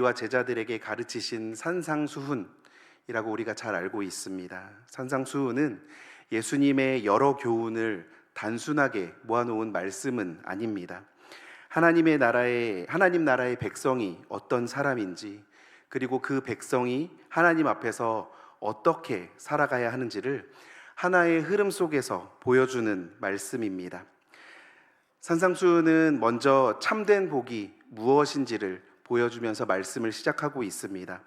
와 제자들에게 가르치신 산상수훈이라고 우리가 잘 알고 있습니다. 산상수훈은 예수님의 여러 교훈을 단순하게 모아놓은 말씀은 아닙니다. 하나님 나라의 백성이 어떤 사람인지, 그리고 그 백성이 하나님 앞에서 어떻게 살아가야 하는지를 하나의 흐름 속에서 보여주는 말씀입니다. 산상수훈은 먼저 참된 복이 무엇인지를 보여주면서 말씀을 시작하고 있습니다.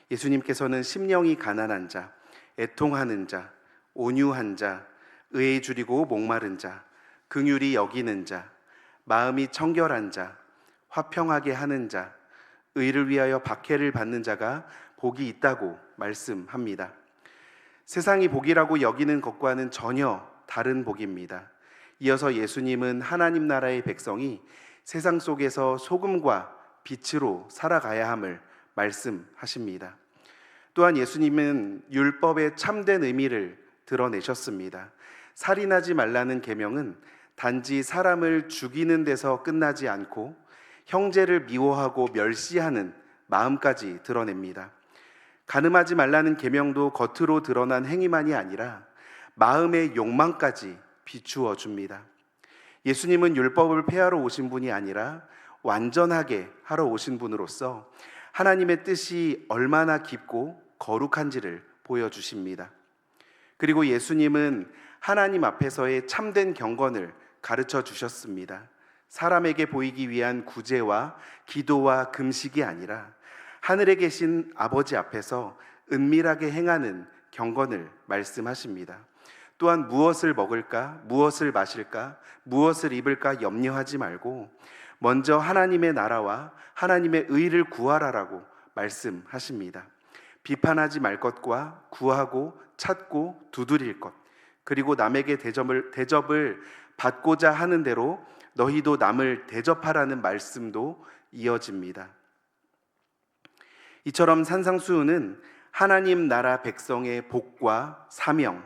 예수님께서는 심령이 가난한 자, 애통하는 자, 온유한 자, 의에 줄이고 목마른 자, 긍휼히 여기는 자, 마음이 청결한 자, 화평하게 하는 자, 의를 위하여 박해를 받는 자가 복이 있다고 말씀합니다. 세상이 복이라고 여기는 것과는 전혀 다른 복입니다. 이어서 예수님은 하나님 나라의 백성이 세상 속에서 소금과 빛으로 살아가야 함을 말씀하십니다. 또한 예수님은 율법의 참된 의미를 드러내셨습니다. 살인하지 말라는 계명은 단지 사람을 죽이는 데서 끝나지 않고 형제를 미워하고 멸시하는 마음까지 드러냅니다. 간음하지 말라는 계명도 겉으로 드러난 행위만이 아니라 마음의 욕망까지 비추어 줍니다. 예수님은 율법을 폐하러 오신 분이 아니라 완전하게 하러 오신 분으로서 하나님의 뜻이 얼마나 깊고 거룩한지를 보여주십니다. 그리고 예수님은 하나님 앞에서의 참된 경건을 가르쳐 주셨습니다. 사람에게 보이기 위한 구제와 기도와 금식이 아니라 하늘에 계신 아버지 앞에서 은밀하게 행하는 경건을 말씀하십니다. 또한 무엇을 먹을까, 무엇을 마실까, 무엇을 입을까 염려하지 말고 먼저 하나님의 나라와 하나님의 의를 구하라라고 말씀하십니다. 비판하지 말 것과 구하고 찾고 두드릴 것, 그리고 남에게 대접을 받고자 하는 대로 너희도 남을 대접하라는 말씀도 이어집니다. 이처럼 산상수훈은 하나님 나라 백성의 복과 사명,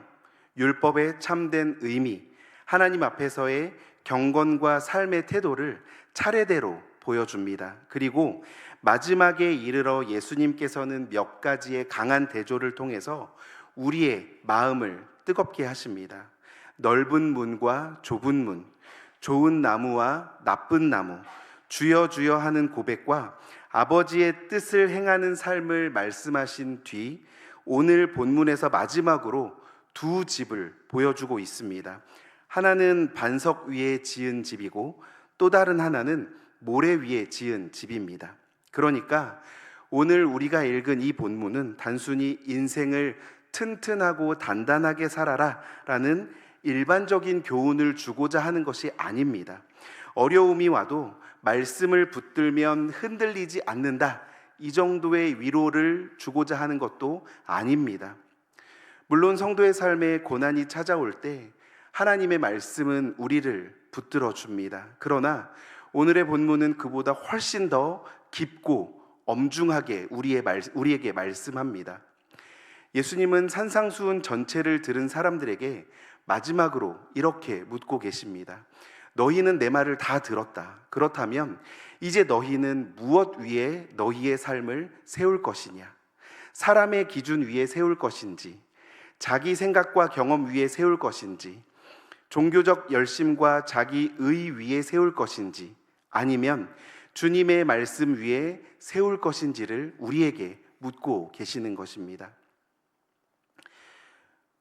율법의 참된 의미, 하나님 앞에서의 경건과 삶의 태도를 차례대로 보여줍니다. 그리고 마지막에 이르러 예수님께서는 몇 가지의 강한 대조를 통해서 우리의 마음을 뜨겁게 하십니다. 넓은 문과 좁은 문, 좋은 나무와 나쁜 나무, 주여 주여 하는 고백과 아버지의 뜻을 행하는 삶을 말씀하신 뒤 오늘 본문에서 마지막으로 두 집을 보여주고 있습니다. 하나는 반석 위에 지은 집이고 또 다른 하나는 모래 위에 지은 집입니다. 그러니까 오늘 우리가 읽은 이 본문은 단순히 인생을 튼튼하고 단단하게 살아라 라는 일반적인 교훈을 주고자 하는 것이 아닙니다. 어려움이 와도 말씀을 붙들면 흔들리지 않는다, 이 정도의 위로를 주고자 하는 것도 아닙니다. 물론 성도의 삶에 고난이 찾아올 때 하나님의 말씀은 우리를 붙들어 줍니다. 그러나 오늘의 본문은 그보다 훨씬 더 깊고 엄중하게 우리에게 말씀합니다. 예수님은 산상수훈 전체를 들은 사람들에게 마지막으로 이렇게 묻고 계십니다. 너희는 내 말을 다 들었다. 그렇다면 이제 너희는 무엇 위에 너희의 삶을 세울 것이냐? 사람의 기준 위에 세울 것인지, 자기 생각과 경험 위에 세울 것인지, 종교적 열심과 자기 의 위에 세울 것인지, 아니면 주님의 말씀 위에 세울 것인지를 우리에게 묻고 계시는 것입니다.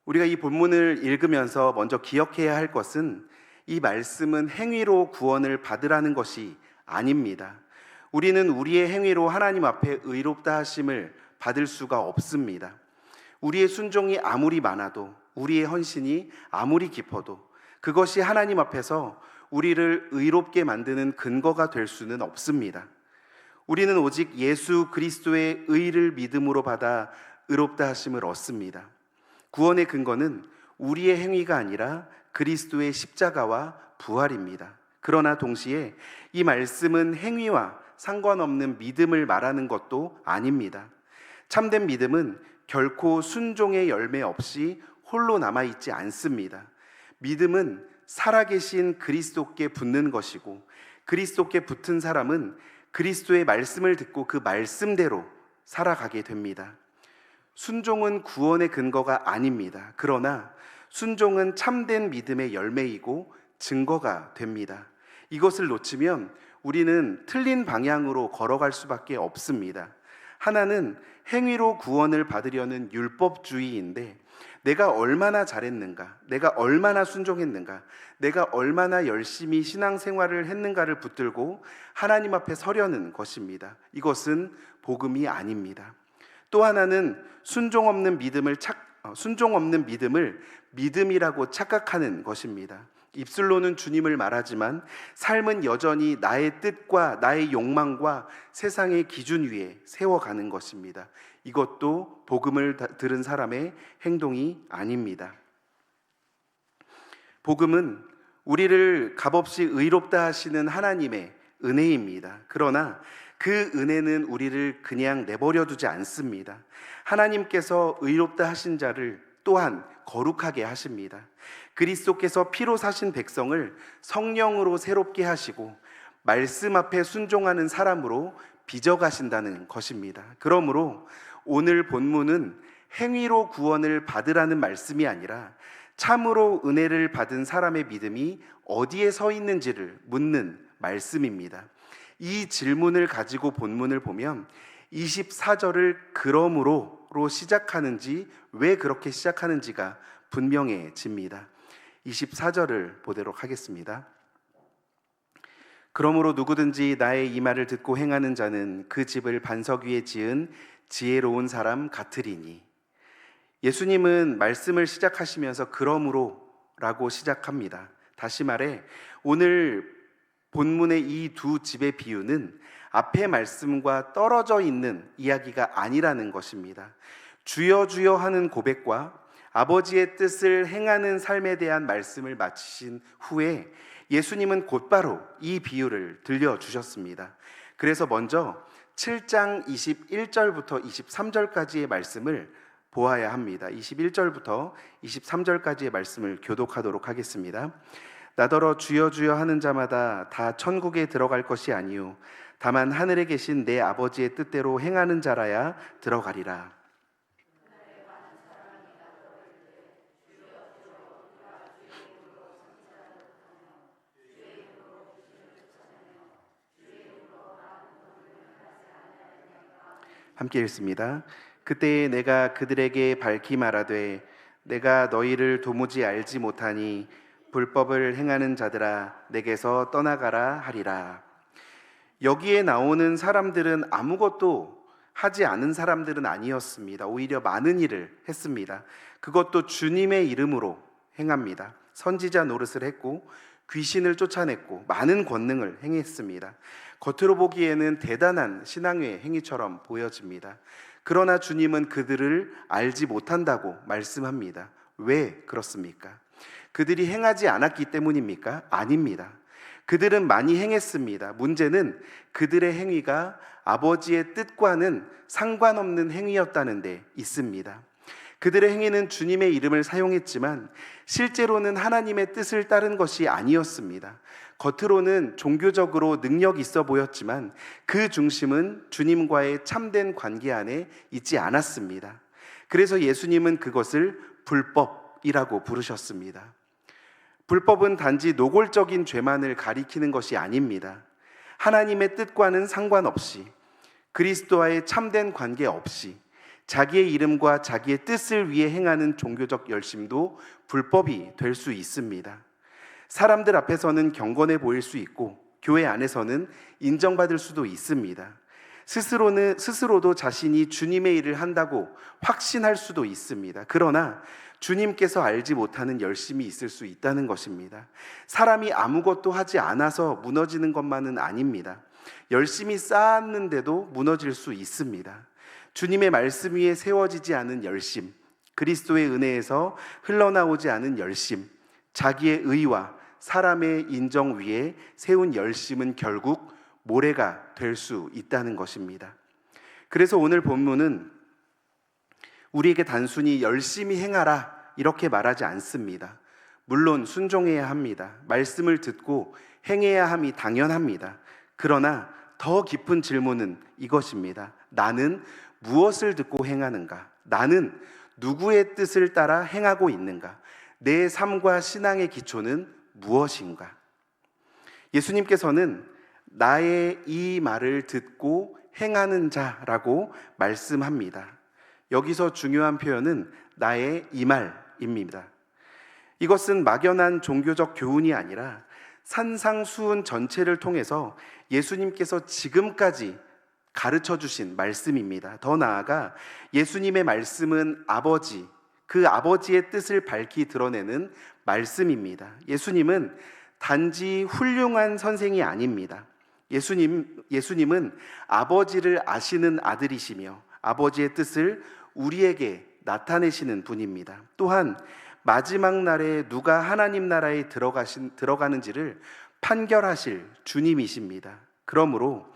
우리가 이 본문을 읽으면서 먼저 기억해야 할 것은 이 말씀은 행위로 구원을 받으라는 것이 아닙니다. 우리는 우리의 행위로 하나님 앞에 의롭다 하심을 받을 수가 없습니다. 우리의 순종이 아무리 많아도, 우리의 헌신이 아무리 깊어도 그것이 하나님 앞에서 우리를 의롭게 만드는 근거가 될 수는 없습니다. 우리는 오직 예수 그리스도의 의를 믿음으로 받아 의롭다 하심을 얻습니다. 구원의 근거는 우리의 행위가 아니라 그리스도의 십자가와 부활입니다. 그러나 동시에 이 말씀은 행위와 상관없는 믿음을 말하는 것도 아닙니다. 참된 믿음은 결코 순종의 열매 없이 홀로 남아있지 않습니다. 믿음은 살아계신 그리스도께 붙는 것이고, 그리스도께 붙은 사람은 그리스도의 말씀을 듣고 그 말씀대로 살아가게 됩니다. 순종은 구원의 근거가 아닙니다. 그러나 순종은 참된 믿음의 열매이고 증거가 됩니다. 이것을 놓치면 우리는 틀린 방향으로 걸어갈 수밖에 없습니다. 하나는 행위로 구원을 받으려는 율법주의인데, 내가 얼마나 잘했는가, 내가 얼마나 순종했는가, 내가 얼마나 열심히 신앙생활을 했는가를 붙들고 하나님 앞에 서려는 것입니다. 이것은 복음이 아닙니다. 또 하나는 순종 없는 믿음을 믿음이라고 착각하는 것입니다. 입술로는 주님을 말하지만 삶은 여전히 나의 뜻과 나의 욕망과 세상의 기준 위에 세워가는 것입니다. 이것도 복음을 들은 사람의 행동이 아닙니다. 복음은 우리를 값없이 의롭다 하시는 하나님의 은혜입니다. 그러나 그 은혜는 우리를 그냥 내버려 두지 않습니다. 하나님께서 의롭다 하신 자를 또한 거룩하게 하십니다. 그리스도께서 피로 사신 백성을 성령으로 새롭게 하시고 말씀 앞에 순종하는 사람으로 빚어가신다는 것입니다. 그러므로 오늘 본문은 행위로 구원을 받으라는 말씀이 아니라 참으로 은혜를 받은 사람의 믿음이 어디에 서 있는지를 묻는 말씀입니다. 이 질문을 가지고 본문을 보면 24절을 그러므로로 시작하는지, 왜 그렇게 시작하는지가 분명해집니다. 24절을 보도록 하겠습니다. 그러므로 누구든지 나의 이 말을 듣고 행하는 자는 그 집을 반석 위에 지은 지혜로운 사람 같으리니. 예수님은 말씀을 시작하시면서 그러므로라고 시작합니다. 다시 말해 오늘 본문의 이 두 집의 비유는 앞의 말씀과 떨어져 있는 이야기가 아니라는 것입니다. 주여 주여 하는 고백과 아버지의 뜻을 행하는 삶에 대한 말씀을 마치신 후에 예수님은 곧바로 이 비유를 들려주셨습니다. 그래서 먼저 7장 21절부터 23절까지의 말씀을 보아야 합니다. 21절부터 23절까지의 말씀을 교독하도록 하겠습니다. 나더러 주여 주여 하는 자마다 다 천국에 들어갈 것이 아니요 다만 하늘에 계신 내 아버지의 뜻대로 행하는 자라야 들어가리라. 함께 읽습니다. 그때에 내가 그들에게 밝히 말하되 내가 너희를 도무지 알지 못하니 불법을 행하는 자들아 내게서 떠나가라 하리라. 여기에 나오는 사람들은 아무것도 하지 않은 사람들은 아니었습니다. 오히려 많은 일을 했습니다. 그것도 주님의 이름으로 행합니다. 선지자 노릇을 했고 귀신을 쫓아냈고 많은 권능을 행했습니다. 겉으로 보기에는 대단한 신앙의 행위처럼 보여집니다. 그러나 주님은 그들을 알지 못한다고 말씀합니다. 왜 그렇습니까? 그들이 행하지 않았기 때문입니까? 아닙니다. 그들은 많이 행했습니다. 문제는 그들의 행위가 아버지의 뜻과는 상관없는 행위였다는 데 있습니다. 그들의 행위는 주님의 이름을 사용했지만 실제로는 하나님의 뜻을 따른 것이 아니었습니다. 겉으로는 종교적으로 능력 있어 보였지만 그 중심은 주님과의 참된 관계 안에 있지 않았습니다. 그래서 예수님은 그것을 불법이라고 부르셨습니다. 불법은 단지 노골적인 죄만을 가리키는 것이 아닙니다. 하나님의 뜻과는 상관없이, 그리스도와의 참된 관계 없이 자기의 이름과 자기의 뜻을 위해 행하는 종교적 열심도 불법이 될 수 있습니다. 사람들 앞에서는 경건해 보일 수 있고 교회 안에서는 인정받을 수도 있습니다. 스스로도 자신이 주님의 일을 한다고 확신할 수도 있습니다. 그러나 주님께서 알지 못하는 열심이 있을 수 있다는 것입니다. 사람이 아무것도 하지 않아서 무너지는 것만은 아닙니다. 열심히 쌓았는데도 무너질 수 있습니다. 주님의 말씀 위에 세워지지 않은 열심, 그리스도의 은혜에서 흘러나오지 않은 열심, 자기의 의와 사람의 인정 위에 세운 열심은 결국 모래가 될 수 있다는 것입니다. 그래서 오늘 본문은 우리에게 단순히 열심히 행하라 이렇게 말하지 않습니다. 물론 순종해야 합니다. 말씀을 듣고 행해야 함이 당연합니다. 그러나 더 깊은 질문은 이것입니다. 나는 무엇을 듣고 행하는가? 나는 누구의 뜻을 따라 행하고 있는가? 내 삶과 신앙의 기초는 무엇인가? 예수님께서는 나의 이 말을 듣고 행하는 자라고 말씀합니다. 여기서 중요한 표현은 나의 이 말입니다. 이것은 막연한 종교적 교훈이 아니라 산상수훈 전체를 통해서 예수님께서 지금까지 가르쳐 주신 말씀입니다. 더 나아가 예수님의 말씀은 아버지, 그 아버지의 뜻을 밝히 드러내는 말씀입니다. 예수님은 단지 훌륭한 선생이 아닙니다. 예수님은 아버지를 아시는 아들이시며 아버지의 뜻을 우리에게 나타내시는 분입니다. 또한 마지막 날에 누가 하나님 나라에 들어가는지를 판결하실 주님이십니다. 그러므로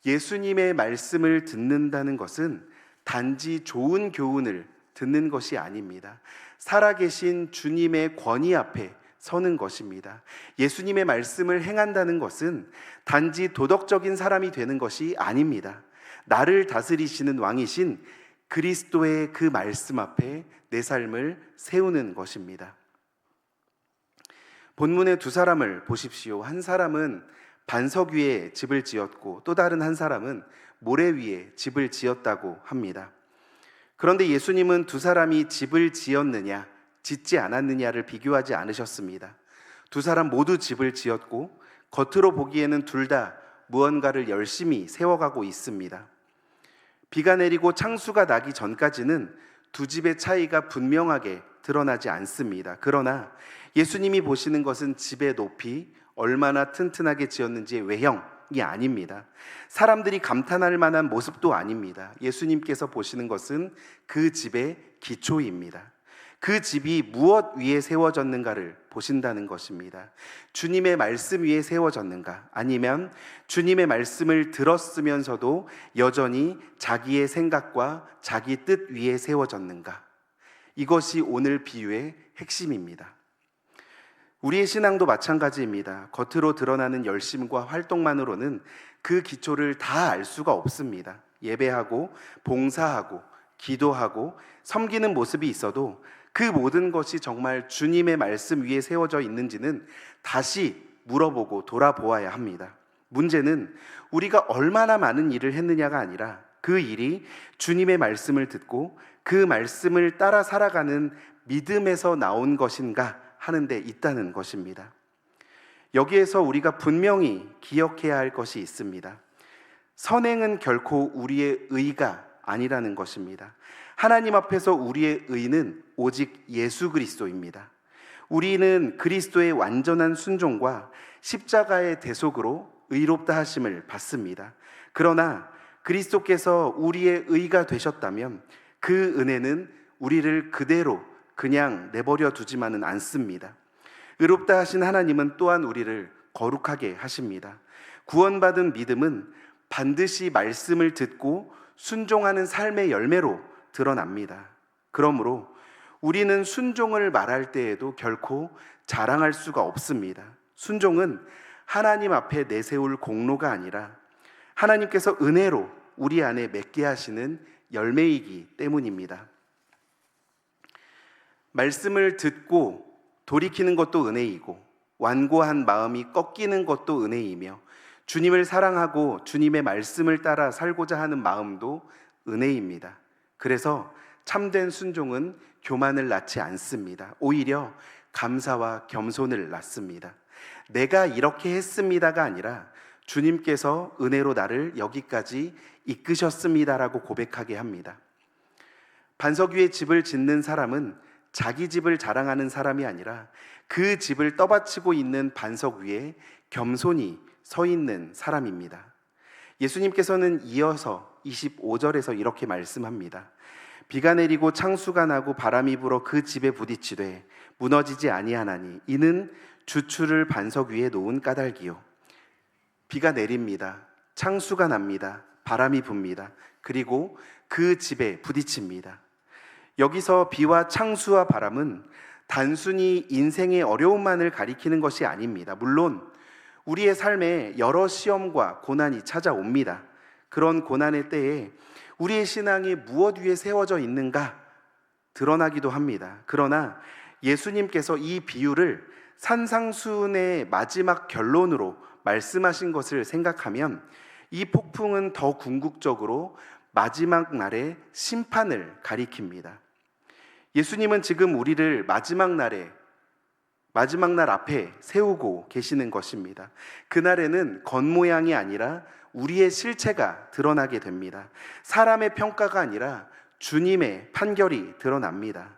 예수님의 말씀을 듣는다는 것은 단지 좋은 교훈을 듣는 것이 아닙니다. 살아계신 주님의 권위 앞에 서는 것입니다. 예수님의 말씀을 행한다는 것은 단지 도덕적인 사람이 되는 것이 아닙니다. 나를 다스리시는 왕이신 그리스도의 그 말씀 앞에 내 삶을 세우는 것입니다. 본문의 두 사람을 보십시오. 한 사람은 반석 위에 집을 지었고 또 다른 한 사람은 모래 위에 집을 지었다고 합니다. 그런데 예수님은 두 사람이 집을 지었느냐 짓지 않았느냐를 비교하지 않으셨습니다. 두 사람 모두 집을 지었고 겉으로 보기에는 둘 다 무언가를 열심히 세워가고 있습니다. 비가 내리고 창수가 나기 전까지는 두 집의 차이가 분명하게 드러나지 않습니다. 그러나 예수님이 보시는 것은 집의 높이, 얼마나 튼튼하게 지었는지의 외형이 아닙니다. 사람들이 감탄할 만한 모습도 아닙니다. 예수님께서 보시는 것은 그 집의 기초입니다. 그 집이 무엇 위에 세워졌는가를 보신다는 것입니다. 주님의 말씀 위에 세워졌는가? 아니면 주님의 말씀을 들었으면서도 여전히 자기의 생각과 자기 뜻 위에 세워졌는가? 이것이 오늘 비유의 핵심입니다. 우리의 신앙도 마찬가지입니다. 겉으로 드러나는 열심과 활동만으로는 그 기초를 다 알 수가 없습니다. 예배하고 봉사하고 기도하고 섬기는 모습이 있어도 그 모든 것이 정말 주님의 말씀 위에 세워져 있는지는 다시 물어보고 돌아보아야 합니다. 문제는 우리가 얼마나 많은 일을 했느냐가 아니라 그 일이 주님의 말씀을 듣고 그 말씀을 따라 살아가는 믿음에서 나온 것인가 하는 데 있다는 것입니다. 여기에서 우리가 분명히 기억해야 할 것이 있습니다. 선행은 결코 우리의 의가 아니라는 것입니다. 하나님 앞에서 우리의 의는 오직 예수 그리스도입니다. 우리는 그리스도의 완전한 순종과 십자가의 대속으로 의롭다 하심을 받습니다. 그러나 그리스도께서 우리의 의가 되셨다면 그 은혜는 우리를 그대로 그냥 내버려 두지만은 않습니다. 의롭다 하신 하나님은 또한 우리를 거룩하게 하십니다. 구원받은 믿음은 반드시 말씀을 듣고 순종하는 삶의 열매로 드러납니다. 그러므로 우리는 순종을 말할 때에도 결코 자랑할 수가 없습니다. 순종은 하나님 앞에 내세울 공로가 아니라 하나님께서 은혜로 우리 안에 맺게 하시는 열매이기 때문입니다. 말씀을 듣고 돌이키는 것도 은혜이고 완고한 마음이 꺾이는 것도 은혜이며 주님을 사랑하고 주님의 말씀을 따라 살고자 하는 마음도 은혜입니다. 그래서 참된 순종은 교만을 낳지 않습니다. 오히려 감사와 겸손을 낳습니다. 내가 이렇게 했습니다가 아니라 주님께서 은혜로 나를 여기까지 이끄셨습니다라고 고백하게 합니다. 반석 위에 집을 짓는 사람은 자기 집을 자랑하는 사람이 아니라 그 집을 떠받치고 있는 반석 위에 겸손히 서 있는 사람입니다. 예수님께서는 이어서 25절에서 이렇게 말씀합니다. 비가 내리고 창수가 나고 바람이 불어 그 집에 부딪히되 무너지지 아니하나니 이는 주추를 반석 위에 놓은 까닭이요. 비가 내립니다. 창수가 납니다. 바람이 붑니다. 그리고 그 집에 부딪힙니다. 여기서 비와 창수와 바람은 단순히 인생의 어려움만을 가리키는 것이 아닙니다. 물론 우리의 삶에 여러 시험과 고난이 찾아옵니다. 그런 고난의 때에 우리의 신앙이 무엇 위에 세워져 있는가 드러나기도 합니다. 그러나 예수님께서 이 비유를 산상수훈의 마지막 결론으로 말씀하신 것을 생각하면 이 폭풍은 더 궁극적으로 마지막 날의 심판을 가리킵니다. 예수님은 지금 우리를 마지막 날 앞에 세우고 계시는 것입니다. 그날에는 겉모양이 아니라 우리의 실체가 드러나게 됩니다. 사람의 평가가 아니라 주님의 판결이 드러납니다.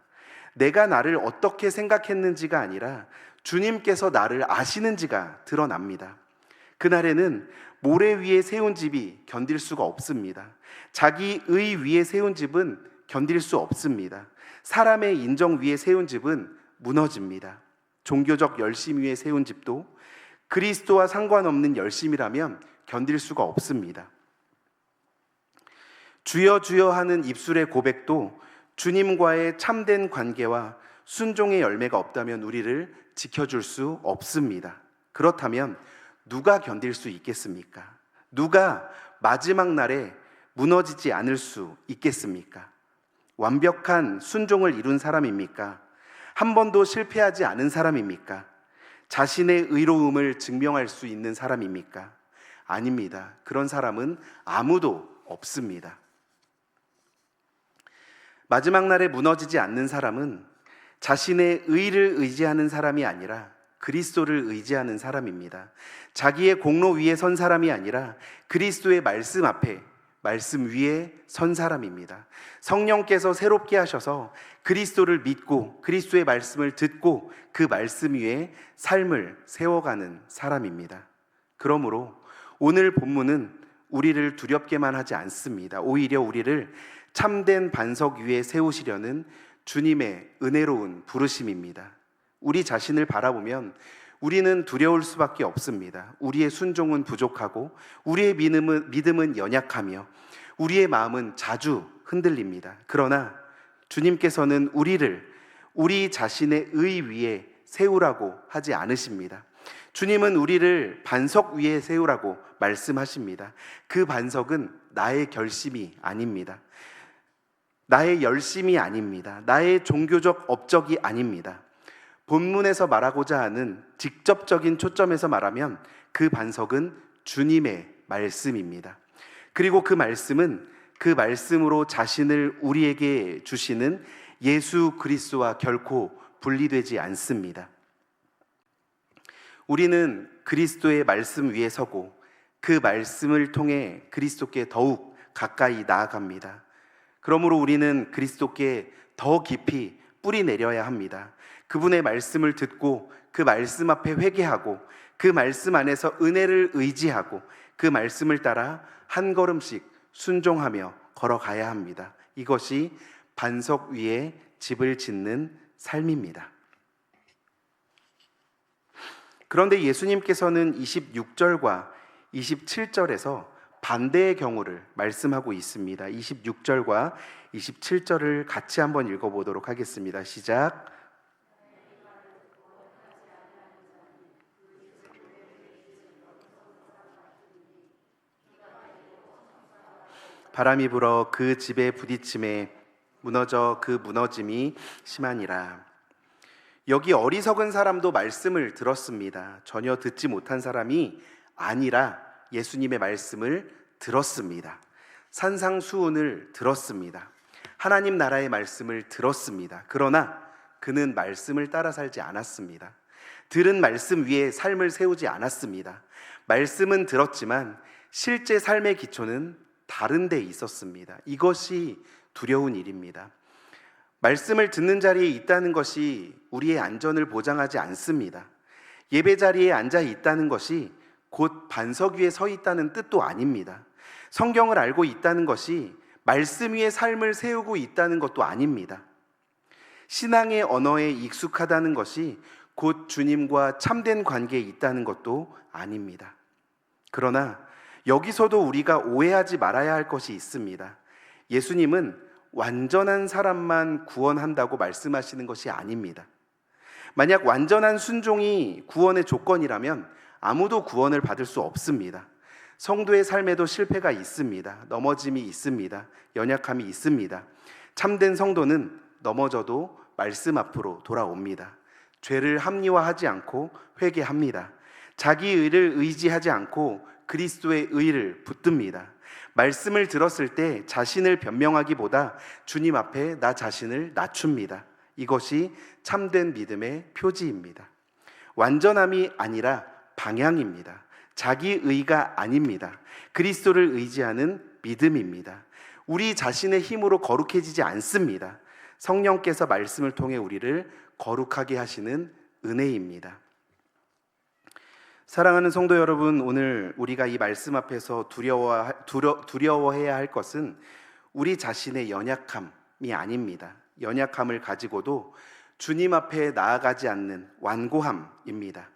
내가 나를 어떻게 생각했는지가 아니라 주님께서 나를 아시는지가 드러납니다. 그날에는 모래 위에 세운 집이 견딜 수가 없습니다. 자기 의 위에 세운 집은 견딜 수 없습니다. 사람의 인정 위에 세운 집은 무너집니다. 종교적 열심 위에 세운 집도 그리스도와 상관없는 열심이라면 견딜 수가 없습니다. 주여 주여 하는 입술의 고백도 주님과의 참된 관계와 순종의 열매가 없다면 우리를 지켜줄 수 없습니다. 그렇다면 누가 견딜 수 있겠습니까? 누가 마지막 날에 무너지지 않을 수 있겠습니까? 완벽한 순종을 이룬 사람입니까? 한 번도 실패하지 않은 사람입니까? 자신의 의로움을 증명할 수 있는 사람입니까? 아닙니다. 그런 사람은 아무도 없습니다. 마지막 날에 무너지지 않는 사람은 자신의 의를 의지하는 사람이 아니라 그리스도를 의지하는 사람입니다. 자기의 공로 위에 선 사람이 아니라 그리스도의 말씀 앞에, 말씀 위에 선 사람입니다. 성령께서 새롭게 하셔서 그리스도를 믿고 그리스도의 말씀을 듣고 그 말씀 위에 삶을 세워가는 사람입니다. 그러므로 오늘 본문은 우리를 두렵게만 하지 않습니다. 오히려 우리를 참된 반석 위에 세우시려는 주님의 은혜로운 부르심입니다. 우리 자신을 바라보면 우리는 두려울 수밖에 없습니다. 우리의 순종은 부족하고 우리의 믿음은 연약하며 우리의 마음은 자주 흔들립니다. 그러나 주님께서는 우리를 우리 자신의 의 위에 세우라고 하지 않으십니다. 주님은 우리를 반석 위에 세우라고 말씀하십니다. 그 반석은 나의 결심이 아닙니다. 나의 열심이 아닙니다. 나의 종교적 업적이 아닙니다. 본문에서 말하고자 하는 직접적인 초점에서 말하면 그 반석은 주님의 말씀입니다. 그리고 그 말씀은 그 말씀으로 자신을 우리에게 주시는 예수 그리스도와 결코 분리되지 않습니다. 우리는 그리스도의 말씀 위에 서고 그 말씀을 통해 그리스도께 더욱 가까이 나아갑니다. 그러므로 우리는 그리스도께 더 깊이 뿌리 내려야 합니다. 그분의 말씀을 듣고 그 말씀 앞에 회개하고 그 말씀 안에서 은혜를 의지하고 그 말씀을 따라 한 걸음씩 순종하며 걸어가야 합니다. 이것이 반석 위에 집을 짓는 삶입니다. 그런데 예수님께서는 26절과 27절에서 반대의 경우를 말씀하고 있습니다. 26절과 27절을 같이 한번 읽어보도록 하겠습니다. 시작. 바람이 불어 그 집에 부딪힘에 무너져 그 무너짐이 심하니라. 여기 어리석은 사람도 말씀을 들었습니다. 전혀 듣지 못한 사람이 아니라 예수님의 말씀을 들었습니다. 산상수훈을 들었습니다. 하나님 나라의 말씀을 들었습니다. 그러나 그는 말씀을 따라 살지 않았습니다. 들은 말씀 위에 삶을 세우지 않았습니다. 말씀은 들었지만 실제 삶의 기초는 다른 데 있었습니다. 이것이 두려운 일입니다. 말씀을 듣는 자리에 있다는 것이 우리의 안전을 보장하지 않습니다. 예배 자리에 앉아 있다는 것이 곧 반석 위에 서 있다는 뜻도 아닙니다. 성경을 알고 있다는 것이 말씀 위에 삶을 세우고 있다는 것도 아닙니다. 신앙의 언어에 익숙하다는 것이 곧 주님과 참된 관계에 있다는 것도 아닙니다. 그러나 여기서도 우리가 오해하지 말아야 할 것이 있습니다. 예수님은 완전한 사람만 구원한다고 말씀하시는 것이 아닙니다. 만약 완전한 순종이 구원의 조건이라면 아무도 구원을 받을 수 없습니다. 성도의 삶에도 실패가 있습니다. 넘어짐이 있습니다. 연약함이 있습니다. 참된 성도는 넘어져도 말씀 앞으로 돌아옵니다. 죄를 합리화하지 않고 회개합니다. 자기 의를 의지하지 않고 그리스도의 의를 붙듭니다. 말씀을 들었을 때 자신을 변명하기보다 주님 앞에 나 자신을 낮춥니다. 이것이 참된 믿음의 표지입니다. 완전함이 아니라 방향입니다. 자기 의가 아닙니다. 그리스도를 의지하는 믿음입니다. 우리 자신의 힘으로 거룩해지지 않습니다. 성령께서 말씀을 통해 우리를 거룩하게 하시는 은혜입니다. 사랑하는 성도 여러분, 오늘 우리가 이 말씀 앞에서 두려워해야 할 것은 우리 자신의 연약함이 아닙니다. 연약함을 가지고도 주님 앞에 나아가지 않는 완고함입니다.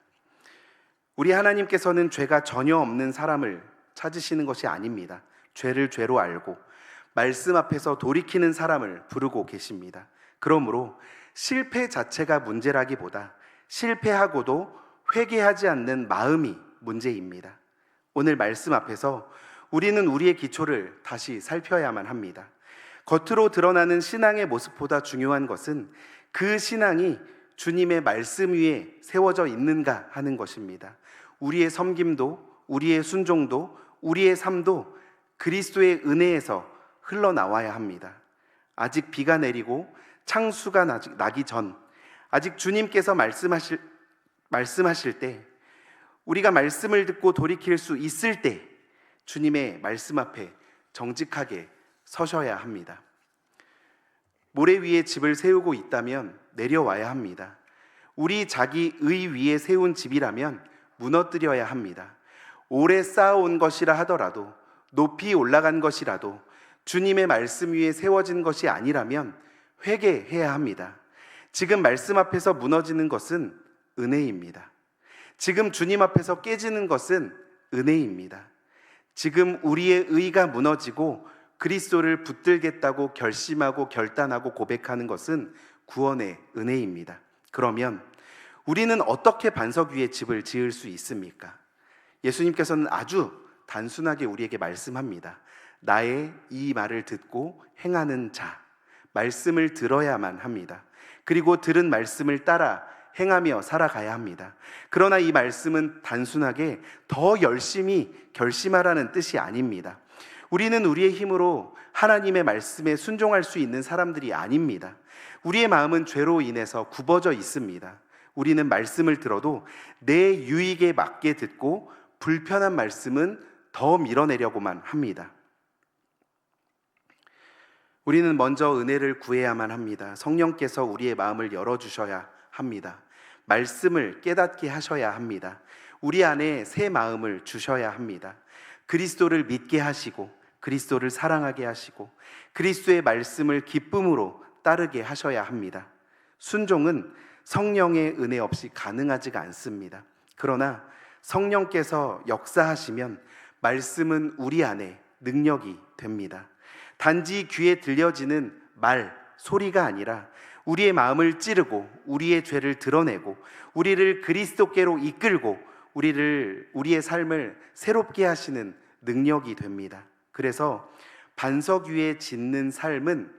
우리 하나님께서는 죄가 전혀 없는 사람을 찾으시는 것이 아닙니다. 죄를 죄로 알고 말씀 앞에서 돌이키는 사람을 부르고 계십니다. 그러므로 실패 자체가 문제라기보다 실패하고도 회개하지 않는 마음이 문제입니다. 오늘 말씀 앞에서 우리는 우리의 기초를 다시 살펴야만 합니다. 겉으로 드러나는 신앙의 모습보다 중요한 것은 그 신앙이 주님의 말씀 위에 세워져 있는가 하는 것입니다. 우리의 섬김도, 우리의 순종도, 우리의 삶도 그리스도의 은혜에서 흘러나와야 합니다. 아직 비가 내리고 창수가 나기 전, 아직 주님께서 말씀하실 때, 우리가 말씀을 듣고 돌이킬 수 있을 때 주님의 말씀 앞에 정직하게 서셔야 합니다. 모래 위에 집을 세우고 있다면 내려와야 합니다. 우리 자기 의 위에 세운 집이라면 무너뜨려야 합니다. 오래 쌓아온 것이라 하더라도, 높이 올라간 것이라도 주님의 말씀 위에 세워진 것이 아니라면 회개해야 합니다. 지금 말씀 앞에서 무너지는 것은 은혜입니다. 지금 주님 앞에서 깨지는 것은 은혜입니다. 지금 우리의 의가 무너지고 그리스도를 붙들겠다고 결심하고 결단하고 고백하는 것은 구원의 은혜입니다. 그러면 우리는 어떻게 반석 위에 집을 지을 수 있습니까? 예수님께서는 아주 단순하게 우리에게 말씀합니다. 나의 이 말을 듣고 행하는 자, 말씀을 들어야만 합니다. 그리고 들은 말씀을 따라 행하며 살아가야 합니다. 그러나 이 말씀은 단순하게 더 열심히 결심하라는 뜻이 아닙니다. 우리는 우리의 힘으로 하나님의 말씀에 순종할 수 있는 사람들이 아닙니다. 우리의 마음은 죄로 인해서 굽어져 있습니다. 우리는 말씀을 들어도 내 유익에 맞게 듣고 불편한 말씀은 더 밀어내려고만 합니다. 우리는 먼저 은혜를 구해야만 합니다. 성령께서 우리의 마음을 열어주셔야 합니다. 말씀을 깨닫게 하셔야 합니다. 우리 안에 새 마음을 주셔야 합니다. 그리스도를 믿게 하시고 그리스도를 사랑하게 하시고 그리스도의 말씀을 기쁨으로 따르게 하셔야 합니다. 순종은 성령의 은혜 없이 가능하지가 않습니다. 그러나 성령께서 역사하시면 말씀은 우리 안에 능력이 됩니다. 단지 귀에 들려지는 말, 소리가 아니라 우리의 마음을 찌르고 우리의 죄를 드러내고 우리를 그리스도께로 이끌고 우리의 삶을 새롭게 하시는 능력이 됩니다. 그래서 반석 위에 짓는 삶은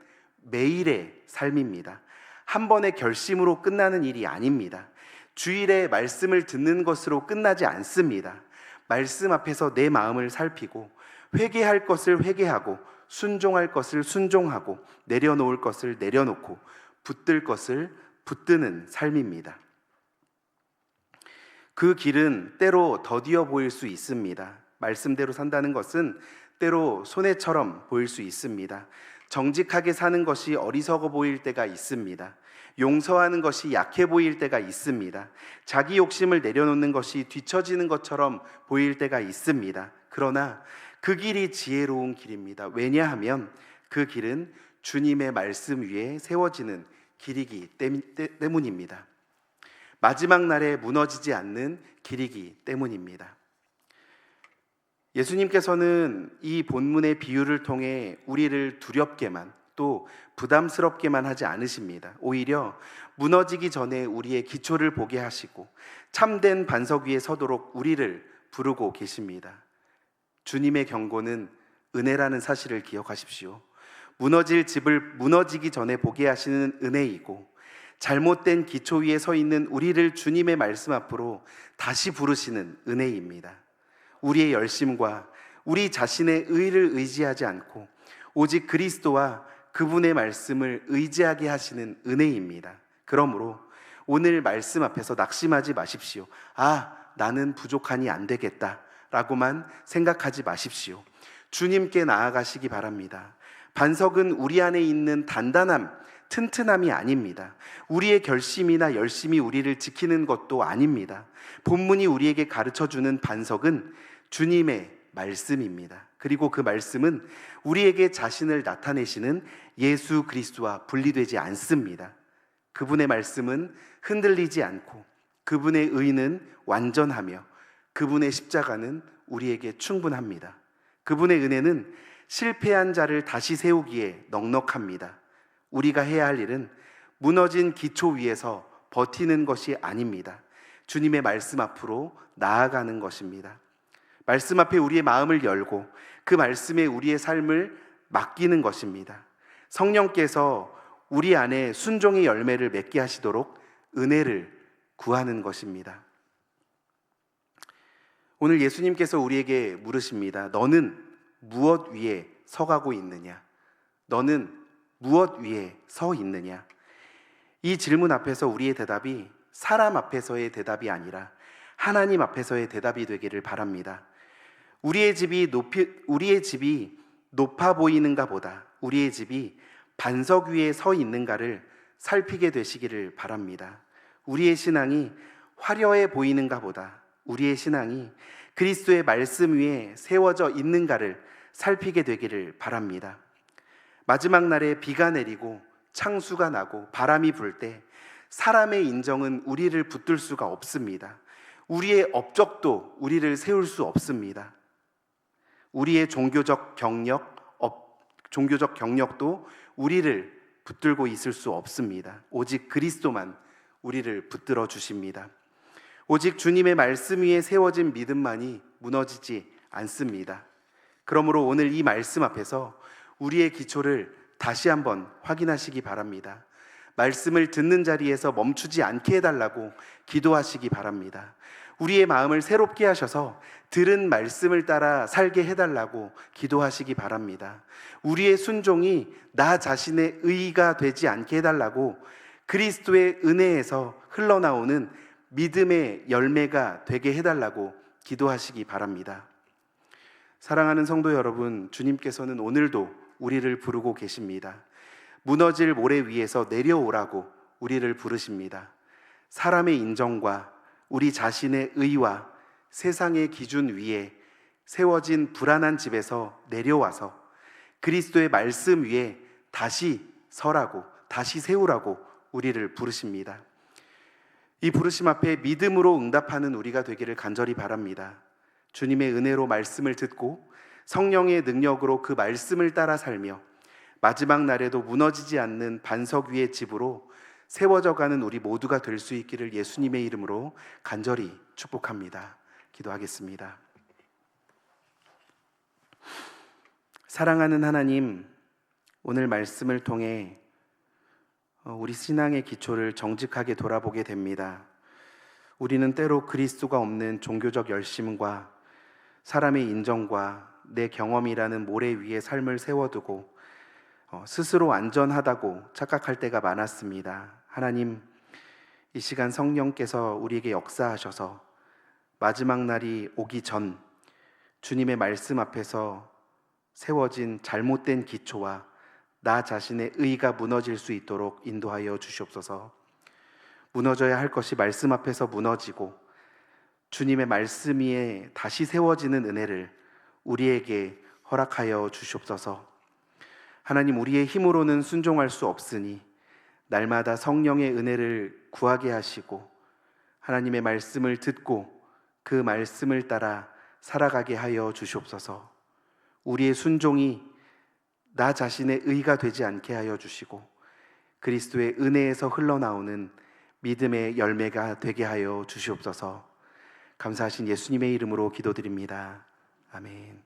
매일의 삶입니다. 한 번의 결심으로 끝나는 일이 아닙니다. 주일에 말씀을 듣는 것으로 끝나지 않습니다. 말씀 앞에서 내 마음을 살피고 회개할 것을 회개하고 순종할 것을 순종하고 내려놓을 것을 내려놓고 붙들 것을 붙드는 삶입니다. 그 길은 때로 더디어 보일 수 있습니다. 말씀대로 산다는 것은 때로 손해처럼 보일 수 있습니다. 정직하게 사는 것이 어리석어 보일 때가 있습니다. 용서하는 것이 약해 보일 때가 있습니다. 자기 욕심을 내려놓는 것이 뒤처지는 것처럼 보일 때가 있습니다. 그러나 그 길이 지혜로운 길입니다. 왜냐하면 그 길은 주님의 말씀 위에 세워지는 길이기 때문입니다. 마지막 날에 무너지지 않는 길이기 때문입니다. 예수님께서는 이 본문의 비유를 통해 우리를 두렵게만 또 부담스럽게만 하지 않으십니다. 오히려 무너지기 전에 우리의 기초를 보게 하시고 참된 반석 위에 서도록 우리를 부르고 계십니다. 주님의 경고는 은혜라는 사실을 기억하십시오. 무너질 집을 무너지기 전에 보게 하시는 은혜이고, 잘못된 기초 위에 서 있는 우리를 주님의 말씀 앞으로 다시 부르시는 은혜입니다. 우리의 열심과 우리 자신의 의를 의지하지 않고 오직 그리스도와 그분의 말씀을 의지하게 하시는 은혜입니다. 그러므로 오늘 말씀 앞에서 낙심하지 마십시오. 나는 부족하니 안 되겠다 라고만 생각하지 마십시오. 주님께 나아가시기 바랍니다. 반석은 우리 안에 있는 단단함, 튼튼함이 아닙니다. 우리의 결심이나 열심이 우리를 지키는 것도 아닙니다. 본문이 우리에게 가르쳐주는 반석은 주님의 말씀입니다. 그리고 그 말씀은 우리에게 자신을 나타내시는 예수 그리스도와 분리되지 않습니다. 그분의 말씀은 흔들리지 않고 그분의 의는 완전하며 그분의 십자가는 우리에게 충분합니다. 그분의 은혜는 실패한 자를 다시 세우기에 넉넉합니다. 우리가 해야 할 일은 무너진 기초 위에서 버티는 것이 아닙니다. 주님의 말씀 앞으로 나아가는 것입니다. 말씀 앞에 우리의 마음을 열고 그 말씀에 우리의 삶을 맡기는 것입니다. 성령께서 우리 안에 순종의 열매를 맺게 하시도록 은혜를 구하는 것입니다. 오늘 예수님께서 우리에게 물으십니다. 너는 무엇 위에 서가고 있느냐? 너는 무엇 위에 서 있느냐? 이 질문 앞에서 우리의 대답이 사람 앞에서의 대답이 아니라 하나님 앞에서의 대답이 되기를 바랍니다. 우리의 집이 높아 보이는가 보다 우리의 집이 반석 위에 서 있는가를 살피게 되시기를 바랍니다. 우리의 신앙이 화려해 보이는가 보다 우리의 신앙이 그리스도의 말씀 위에 세워져 있는가를 살피게 되기를 바랍니다. 마지막 날에 비가 내리고 창수가 나고 바람이 불 때 사람의 인정은 우리를 붙들 수가 없습니다. 우리의 업적도 우리를 세울 수 없습니다. 우리의 종교적 경력도 우리를 붙들고 있을 수 없습니다. 오직 그리스도만 우리를 붙들어 주십니다. 오직 주님의 말씀 위에 세워진 믿음만이 무너지지 않습니다. 그러므로 오늘 이 말씀 앞에서 우리의 기초를 다시 한번 확인하시기 바랍니다. 말씀을 듣는 자리에서 멈추지 않게 해달라고 기도하시기 바랍니다. 우리의 마음을 새롭게 하셔서 들은 말씀을 따라 살게 해달라고 기도하시기 바랍니다. 우리의 순종이 나 자신의 의의가 되지 않게 해달라고 그리스도의 은혜에서 흘러나오는 믿음의 열매가 되게 해달라고 기도하시기 바랍니다. 사랑하는 성도 여러분, 주님께서는 오늘도 우리를 부르고 계십니다. 무너질 모래 위에서 내려오라고 우리를 부르십니다. 사람의 인정과 우리 자신의 의와 세상의 기준 위에 세워진 불안한 집에서 내려와서 그리스도의 말씀 위에 다시 서라고, 다시 세우라고 우리를 부르십니다. 이 부르심 앞에 믿음으로 응답하는 우리가 되기를 간절히 바랍니다. 주님의 은혜로 말씀을 듣고 성령의 능력으로 그 말씀을 따라 살며 마지막 날에도 무너지지 않는 반석 위의 집으로 세워져가는 우리 모두가 될 수 있기를 예수님의 이름으로 간절히 축복합니다. 기도하겠습니다. 사랑하는 하나님, 오늘 말씀을 통해 우리 신앙의 기초를 정직하게 돌아보게 됩니다. 우리는 때로 그리스도가 없는 종교적 열심과 사람의 인정과 내 경험이라는 모래 위에 삶을 세워두고 스스로 안전하다고 착각할 때가 많았습니다. 하나님, 이 시간 성령께서 우리에게 역사하셔서 마지막 날이 오기 전 주님의 말씀 앞에서 세워진 잘못된 기초와 나 자신의 의가 무너질 수 있도록 인도하여 주시옵소서. 무너져야 할 것이 말씀 앞에서 무너지고 주님의 말씀 위에 다시 세워지는 은혜를 우리에게 허락하여 주시옵소서. 하나님, 우리의 힘으로는 순종할 수 없으니 날마다 성령의 은혜를 구하게 하시고 하나님의 말씀을 듣고 그 말씀을 따라 살아가게 하여 주시옵소서. 우리의 순종이 나 자신의 의가 되지 않게 하여 주시고 그리스도의 은혜에서 흘러나오는 믿음의 열매가 되게 하여 주시옵소서. 감사하신 예수님의 이름으로 기도드립니다. 아멘.